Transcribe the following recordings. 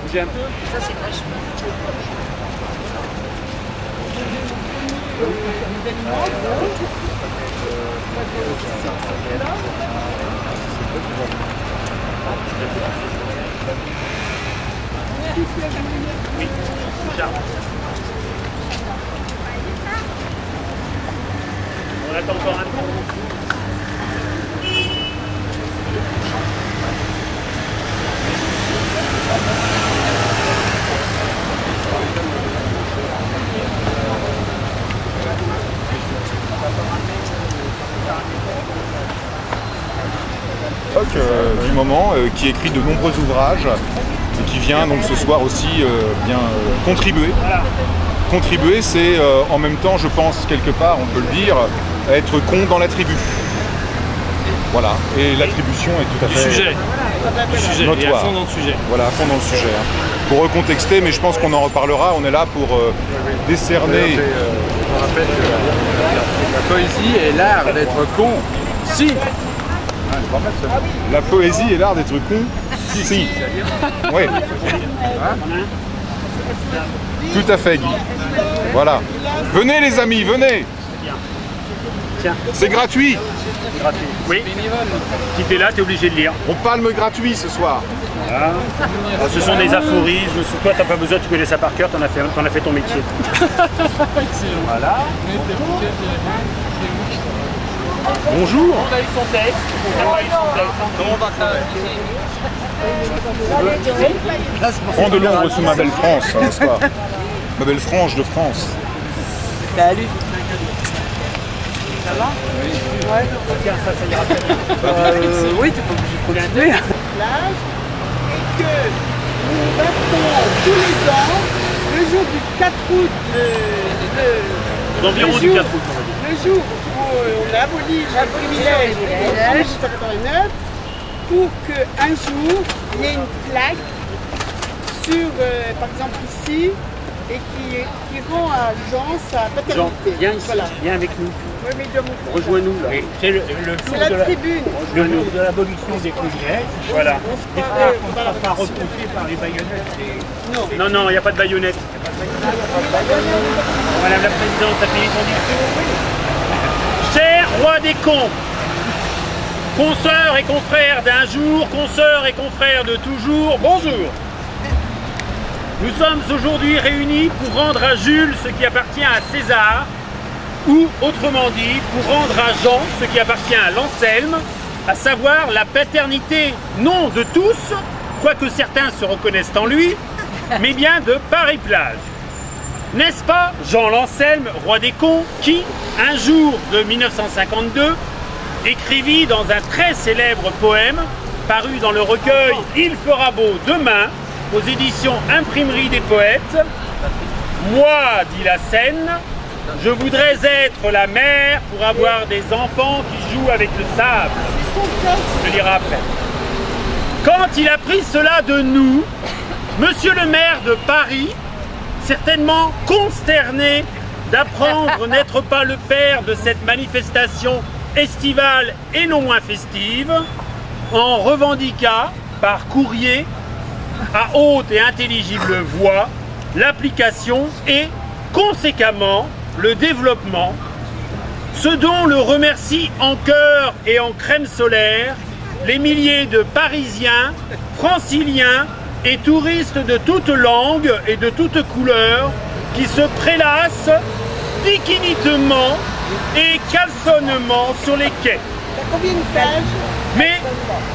bougez un peu. Ça, c'est vachement. Oui, on attend encore un peu. Du moment, qui écrit de nombreux ouvrages et qui vient donc ce soir aussi contribuer. Contribuer, c'est en même temps, je pense, quelque part, on peut le dire, être con dans la tribu. Voilà, et l'attribution est tout à fait Du sujet, et à fond dans le sujet. Voilà, à fond dans le sujet. Pour recontexter, mais je pense qu'on en reparlera, on est là pour décerner... Je rappelle que la poésie est l'art d'être con. Si. La poésie est l'art d'être con. Si. Oui. Tout à fait, Guy. Voilà. Venez les amis, venez. C'est gratuit. Oui. Si t'es là, t'es obligé de lire. On palme gratuit ce soir. Voilà. Ce sont des aphorismes. Toi, t'as pas besoin, tu connais ça par cœur, t'en as fait ton métier. Voilà. Bonjour. On a eu son texte. Prends de l'ombre sous ma belle France, n'est-ce pas? Ma belle frange de France. Salut. Ça va? Oui. Ouais. Tiens, ça ira très bien. Oui, t'es pas obligé de continuer. Et que nous battons tous les ans, le jour du 4 août, D'environ du 4 août, on va dire. le jour où on a aboli le privilège en 1989, pour qu'un jour, il y ait une plaque sur, par exemple ici, et qui rend à Jean sa paternité. Jean, viens ici, voilà. viens avec nous. Oui, mais de mon Rejoins-nous là. C'est le C'est la tribune. le jour de l'abolition des privilèges. Voilà. On ne sera pas repoussé par les baïonnettes. Non, non, il n'y a pas de baïonnette. Madame la Présidente, t'as fini ton discours? Cher roi des cons, consoeurs et confrères d'un jour, consoeurs et confrères de toujours, bonjour. Nous sommes aujourd'hui réunis pour rendre à Jules ce qui appartient à César, ou autrement dit, pour rendre à Jean ce qui appartient à l'Anselme, à savoir la paternité non de tous, quoique certains se reconnaissent en lui, mais bien de Paris-Plage. N'est-ce pas Jean l'Anselme, roi des cons, qui, un jour de 1952, écrivit dans un très célèbre poème, paru dans le recueil « Il fera beau demain », aux éditions Imprimerie des Poètes, « Moi, dit la Seine, je voudrais être la mer pour avoir des enfants qui jouent avec le sable. » Je lirai après. Quand il a pris cela de nous, Monsieur le maire de Paris, certainement consterné d'apprendre n'être pas le père de cette manifestation estivale et non moins festive, en revendiqua par courrier à haute et intelligible voix l'application et conséquemment le développement, ce dont le remercie en cœur et en crème solaire les milliers de Parisiens, Franciliens et touristes de toutes langues et de toutes couleurs qui se prélassent diquinitement et caleçonnement sur les quais. Combien de pages? Mais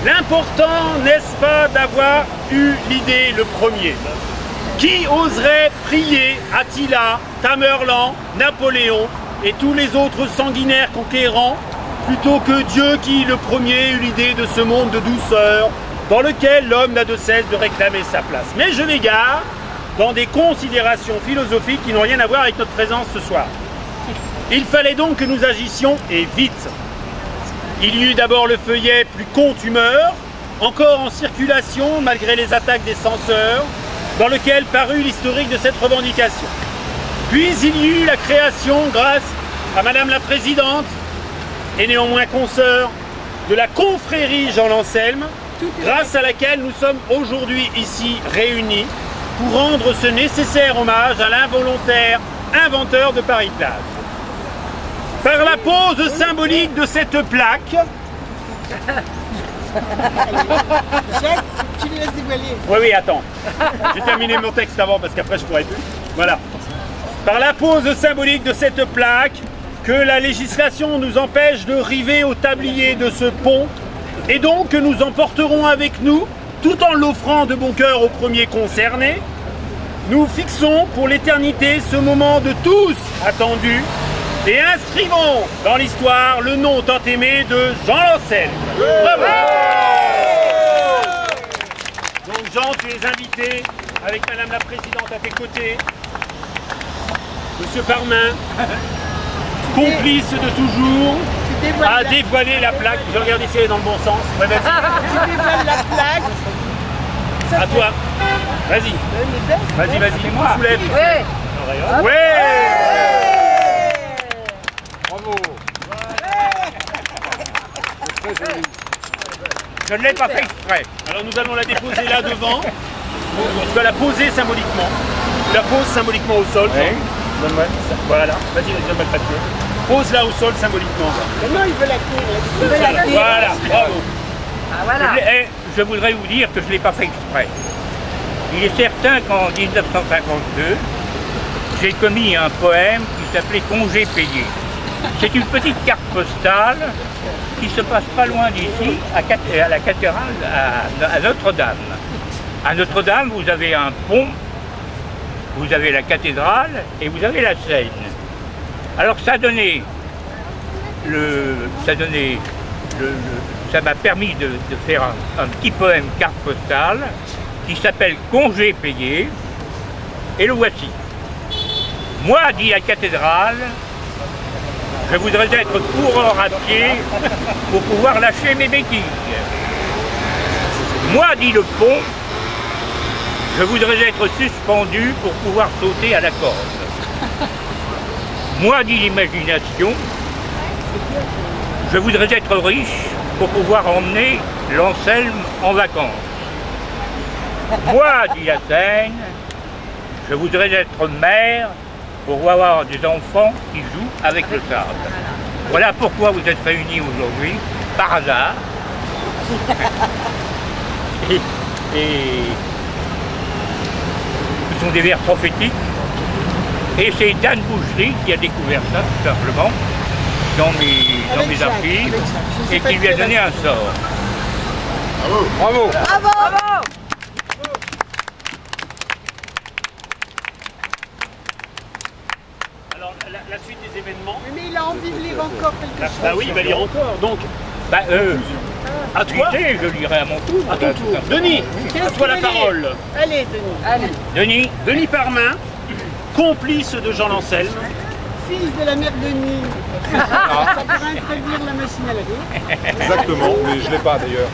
l'important, n'est-ce pas, d'avoir eu l'idée le premier? Qui oserait prier Attila, Tamerlan, Napoléon et tous les autres sanguinaires conquérants plutôt que Dieu qui, le premier, eut l'idée de ce monde de douceur dans lequel l'homme n'a de cesse de réclamer sa place? Mais je m'égare dans des considérations philosophiques qui n'ont rien à voir avec notre présence ce soir. Il fallait donc que nous agissions, et vite. Il y eut d'abord le feuillet plus contumeur, encore en circulation malgré les attaques des censeurs, dans lequel parut l'historique de cette revendication. Puis il y eut la création, grâce à Madame la Présidente, et néanmoins consoeur, de la confrérie Jean l'Anselme, grâce à laquelle nous sommes aujourd'hui ici réunis, pour rendre ce nécessaire hommage à l'involontaire inventeur de Paris-Plage. Par la pose symbolique de cette plaque, Jacques, tu les laisses dévoiler. oui, attends. J'ai terminé mon texte avant parce qu'après je pourrais plus. Voilà. Par la pose symbolique de cette plaque, que la législation nous empêche de river au tablier de ce pont, et donc que nous emporterons avec nous, tout en l'offrant de bon cœur aux premiers concernés, nous fixons pour l'éternité ce moment de tous attendu et inscrivons dans l'histoire le nom tant aimé de Jean Lancel. Bravo! Donc Jean, tu es invité avec Madame la Présidente à tes côtés, Monsieur Parmin, complice de toujours, à dévoiler la plaque. Je regarde ici, elle est dans le bon sens. Ouais, vas-y. Tu dévoiles la plaque. Ça, À toi. Vas-y. Vas-y, vas-y. Moi. Soulève. Ouais. Ouais. Bravo. Je ne l'ai pas fait exprès. Alors nous allons la déposer là devant. Tu vas la poser symboliquement. Tu la poses symboliquement au sol. Donne-moi. Voilà. Vas-y, donne-moi le papier. Pose-la au sol symboliquement. Maintenant, il veut la tenir. Voilà. Bravo. Ah, voilà. Je voudrais vous dire que je ne l'ai pas fait exprès. Il est certain qu'en 1952, j'ai commis un poème qui s'appelait « Congé payé ». C'est une petite carte postale qui se passe pas loin d'ici, à la cathédrale, à Notre-Dame. À Notre-Dame, vous avez un pont, vous avez la cathédrale et vous avez la Seine. Alors ça m'a permis de faire un petit poème carte postale qui s'appelle « Congé payé » et le voici. Moi, dit la cathédrale, je voudrais être coureur à pied pour pouvoir lâcher mes béquilles. Moi, dit le pont, je voudrais être suspendu pour pouvoir sauter à la corde. Moi, dit l'imagination, je voudrais être riche pour pouvoir emmener l'Anselme en vacances. Moi, dit la Seine, je voudrais être maire pour avoir des enfants qui jouent avec le sable. Voilà pourquoi vous êtes réunis aujourd'hui, par hasard. Et ce sont des vers prophétiques. Et c'est Dan Boucherie qui a découvert ça, tout simplement, dans mes archives, et qui lui a donné un sort. Bravo. Bravo. Bravo. Alors la suite des événements. Mais il a envie de lire encore quelque chose. Bah oui, il va lire encore. Donc, à toi. Je lirai à mon tour. À ton tour. Denis, à toi la parole. Allez, Denis. Denis Parmin, complice de Jean Lancel. Fils de la mère Denis. Ça pourrait introduire la machine à laver. Exactement, mais je ne l'ai pas d'ailleurs.